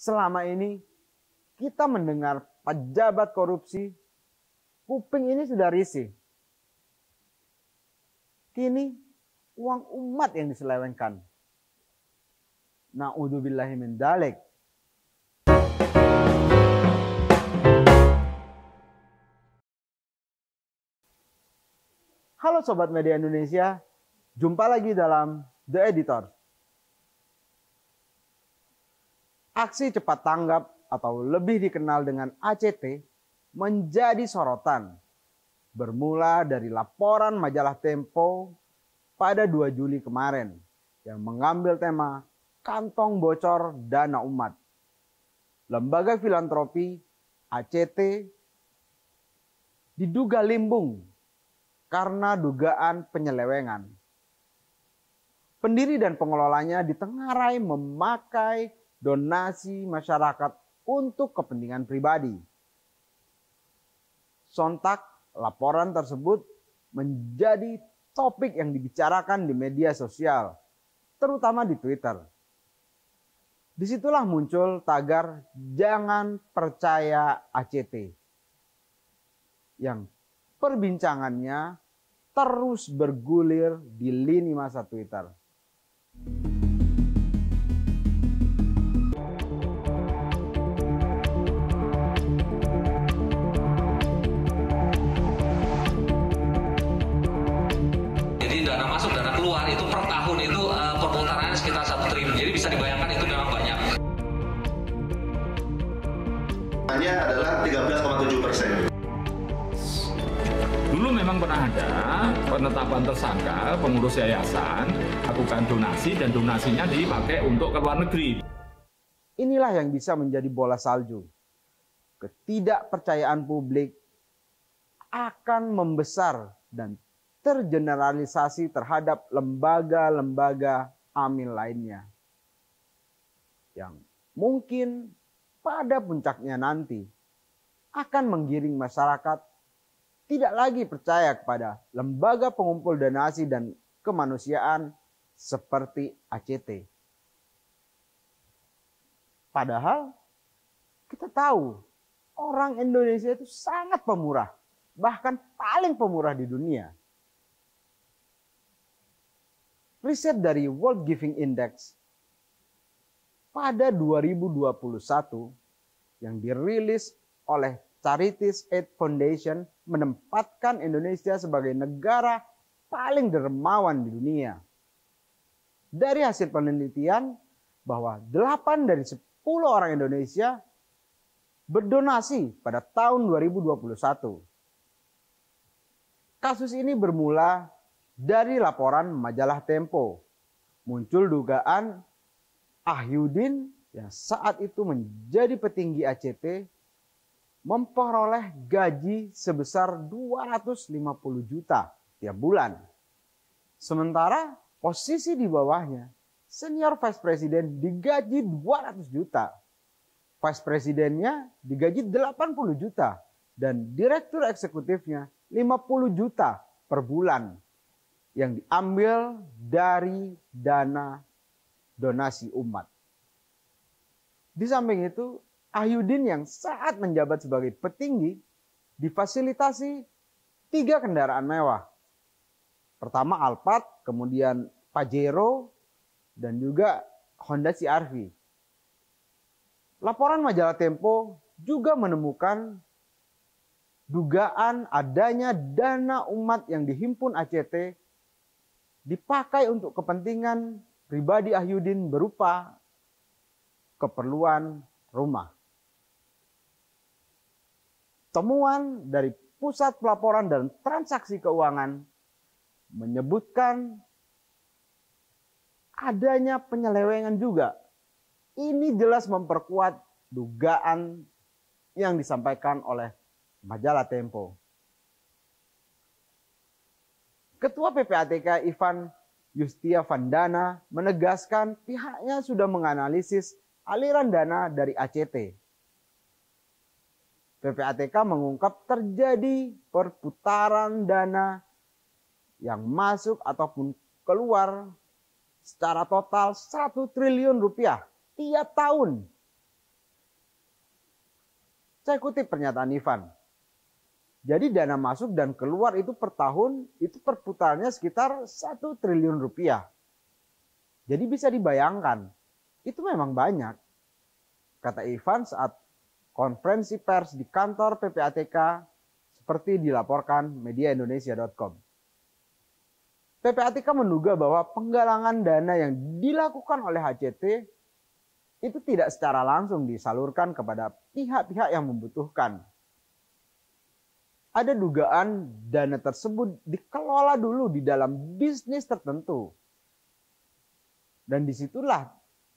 Selama ini kita mendengar pejabat korupsi, kuping ini sudah risih. Kini uang umat yang diselewengkan. Na'udzubillahi min dzalik. Halo Sobat Media Indonesia, jumpa lagi dalam The Editor. Aksi cepat tanggap atau lebih dikenal dengan ACT menjadi sorotan. Bermula dari laporan majalah Tempo pada 2 Juli kemarin yang mengambil tema kantong bocor dana umat. Lembaga filantropi ACT diduga limbung karena dugaan penyelewengan. Pendiri dan pengelolanya ditengarai memakai donasi masyarakat untuk kepentingan pribadi. Sontak laporan tersebut menjadi topik yang dibicarakan di media sosial, terutama di Twitter. Disitulah muncul tagar "Jangan percaya ACT" yang perbincangannya terus bergulir di lini masa Twitter. Jadi dana masuk, dana keluar itu per tahun itu perputarannya sekitar 1 triliun. Jadi bisa dibayangkan itu memang banyak. Hanya adalah 13,7%. Dulu memang pernah ada penetapan tersangka pengurus yayasan lakukan donasi dan donasinya dipakai untuk ke luar negeri. Inilah yang bisa menjadi bola salju. Ketidakpercayaan publik akan membesar dan tergeneralisasi terhadap lembaga-lembaga amil lainnya. Yang mungkin pada puncaknya nanti akan menggiring masyarakat tidak lagi percaya kepada lembaga pengumpul donasi dan kemanusiaan seperti ACT. Padahal kita tahu orang Indonesia itu sangat pemurah, bahkan paling pemurah di dunia. Riset dari World Giving Index pada 2021 yang dirilis oleh Charities Aid Foundation menempatkan Indonesia sebagai negara paling dermawan di dunia. Dari hasil penelitian bahwa 8 dari 10 orang Indonesia berdonasi pada tahun 2021. Kasus ini bermula dari laporan majalah Tempo. Muncul dugaan Ahyudin yang saat itu menjadi petinggi ACT memperoleh gaji sebesar 250 juta tiap bulan. Sementara posisi di bawahnya, senior vice president digaji 200 juta. Vice presidennya digaji 80 juta. Dan direktur eksekutifnya 50 juta per bulan yang diambil dari dana donasi umat. Di samping itu, Ahyudin yang saat menjabat sebagai petinggi difasilitasi 3 kendaraan mewah. Pertama Alphard, kemudian Pajero, dan juga Honda CR-V. Laporan majalah Tempo juga menemukan dugaan adanya dana umat yang dihimpun ACT dipakai untuk kepentingan pribadi Ahyudin berupa keperluan rumah. Temuan dari Pusat Pelaporan dan Transaksi Keuangan menyebutkan adanya penyelewengan juga. Ini jelas memperkuat dugaan yang disampaikan oleh majalah Tempo. Ketua PPATK Ivan Yustiavandana menegaskan pihaknya sudah menganalisis aliran dana dari ACT. PPATK mengungkap terjadi perputaran dana yang masuk ataupun keluar secara total 1 triliun rupiah tiap tahun Saya kutip pernyataan Ivan. Jadi dana masuk dan keluar itu per tahun itu perputarannya sekitar 1 triliun rupiah. Jadi bisa dibayangkan, itu memang banyak. Kata Ivan saat konferensi pers di kantor PPATK seperti dilaporkan mediaindonesia.com. PPATK menduga bahwa penggalangan dana yang dilakukan oleh HCT itu tidak secara langsung disalurkan kepada pihak-pihak yang membutuhkan. Ada dugaan dana tersebut dikelola dulu di dalam bisnis tertentu. Dan disitulah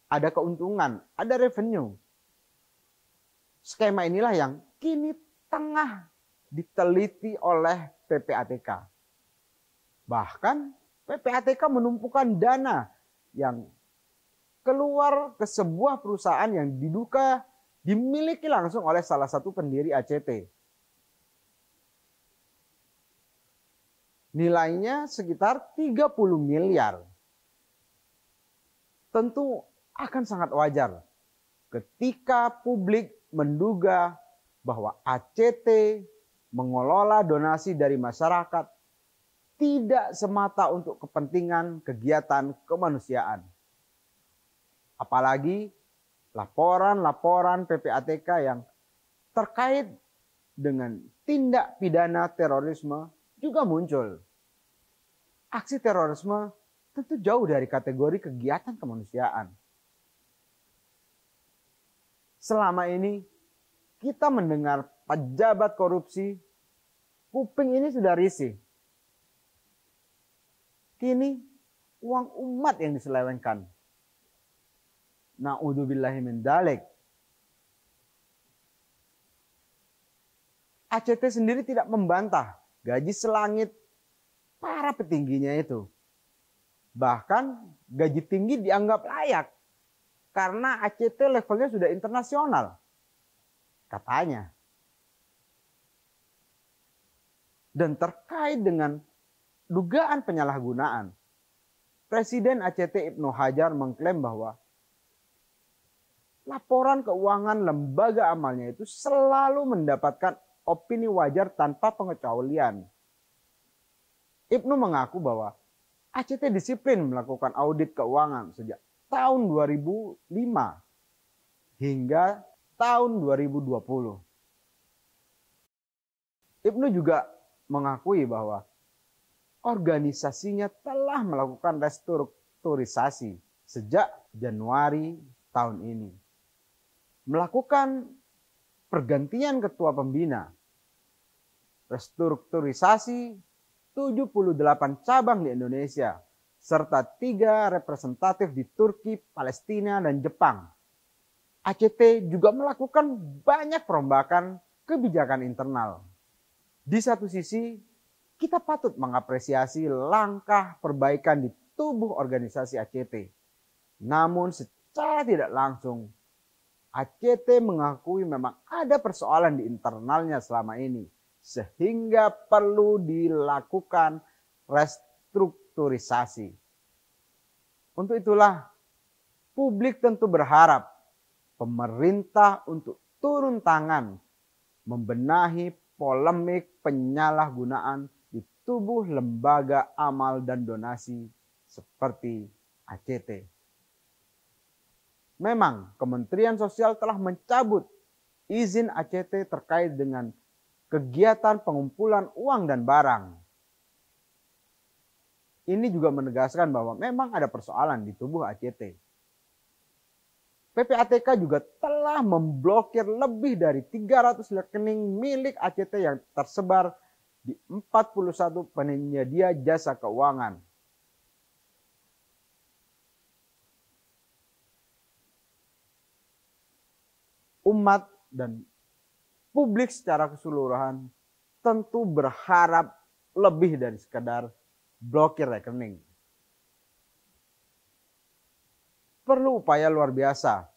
ada keuntungan, ada revenue. Skema inilah yang kini tengah diteliti oleh PPATK. Bahkan PPATK menumpukan dana yang keluar ke sebuah perusahaan yang diduga dimiliki langsung oleh salah satu pendiri ACT. Nilainya sekitar 30 miliar. Tentu akan sangat wajar ketika publik menduga bahwa ACT mengelola donasi dari masyarakat tidak semata untuk kepentingan kegiatan kemanusiaan. Apalagi laporan-laporan PPATK yang terkait dengan tindak pidana terorisme juga muncul. Aksi terorisme tentu jauh dari kategori kegiatan kemanusiaan. Selama ini kita mendengar pejabat korupsi, kuping ini sudah risih. Kini uang umat yang diselewengkan. Na'udzubillahi min dzalik. ACT sendiri tidak membantah gaji selangit para petingginya itu. Bahkan gaji tinggi dianggap layak karena ACT levelnya sudah internasional. Katanya. Dan terkait dengan dugaan penyalahgunaan, Presiden ACT Ibnu Hajar mengklaim bahwa laporan keuangan lembaga amalnya itu selalu mendapatkan opini wajar tanpa pengecualian. Ibnu mengaku bahwa ACT disiplin melakukan audit keuangan sejak tahun 2005 hingga tahun 2020. Ibnu juga mengakui bahwa organisasinya telah melakukan restrukturisasi sejak Januari tahun ini. Melakukan pergantian ketua pembina, restrukturisasi 78 cabang di Indonesia, serta 3 representatif di Turki, Palestina, dan Jepang. ACT juga melakukan banyak perombakan kebijakan internal. Di satu sisi, kita patut mengapresiasi langkah perbaikan di tubuh organisasi ACT. Namun secara tidak langsung, ACT mengakui memang ada persoalan di internalnya selama ini, sehingga perlu dilakukan restrukturisasi. Untuk itulah, publik tentu berharap pemerintah untuk turun tangan membenahi polemik penyalahgunaan di tubuh lembaga amal dan donasi seperti ACT. Memang Kementerian Sosial telah mencabut izin ACT terkait dengan kegiatan pengumpulan uang dan barang. Ini juga menegaskan bahwa memang ada persoalan di tubuh ACT. PPATK juga telah memblokir lebih dari 300 rekening milik ACT yang tersebar di 41 penyedia jasa keuangan. Umat dan publik secara keseluruhan tentu berharap lebih dari sekedar blokir rekening. Perlu upaya luar biasa,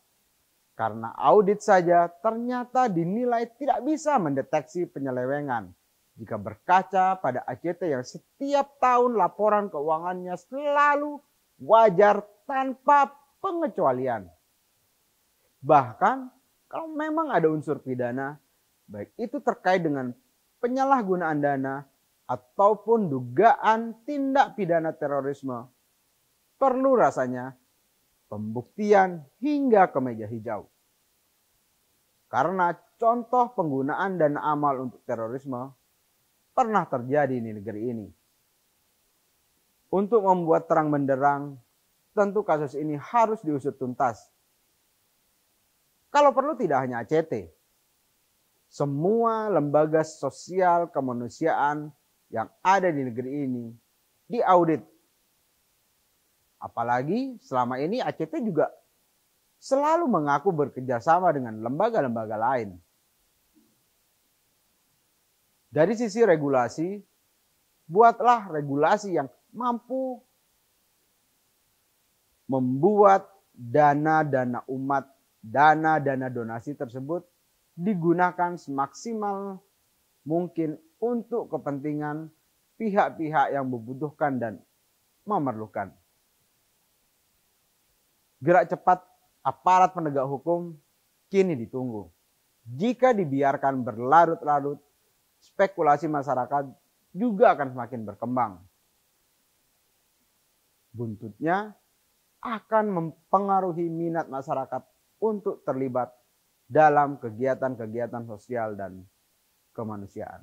karena audit saja ternyata dinilai tidak bisa mendeteksi penyelewengan jika berkaca pada ACT yang setiap tahun laporan keuangannya selalu wajar tanpa pengecualian. Bahkan kalau memang ada unsur pidana, baik itu terkait dengan penyalahgunaan dana ataupun dugaan tindak pidana terorisme, perlu rasanya pembuktian hingga ke meja hijau. Karena contoh penggunaan dana amal untuk terorisme pernah terjadi di negeri ini. Untuk membuat terang benderang, tentu kasus ini harus diusut tuntas. Kalau perlu tidak hanya ACT, semua lembaga sosial kemanusiaan yang ada di negeri ini diaudit. Apalagi selama ini ACT juga selalu mengaku bekerjasama dengan lembaga-lembaga lain. Dari sisi regulasi, buatlah regulasi yang mampu membuat dana-dana umat, dana-dana donasi tersebut digunakan semaksimal mungkin untuk kepentingan pihak-pihak yang membutuhkan dan memerlukan. Gerak cepat aparat penegak hukum kini ditunggu. Jika dibiarkan berlarut-larut, spekulasi masyarakat juga akan semakin berkembang. Buntutnya akan mempengaruhi minat masyarakat untuk terlibat dalam kegiatan-kegiatan sosial dan kemanusiaan.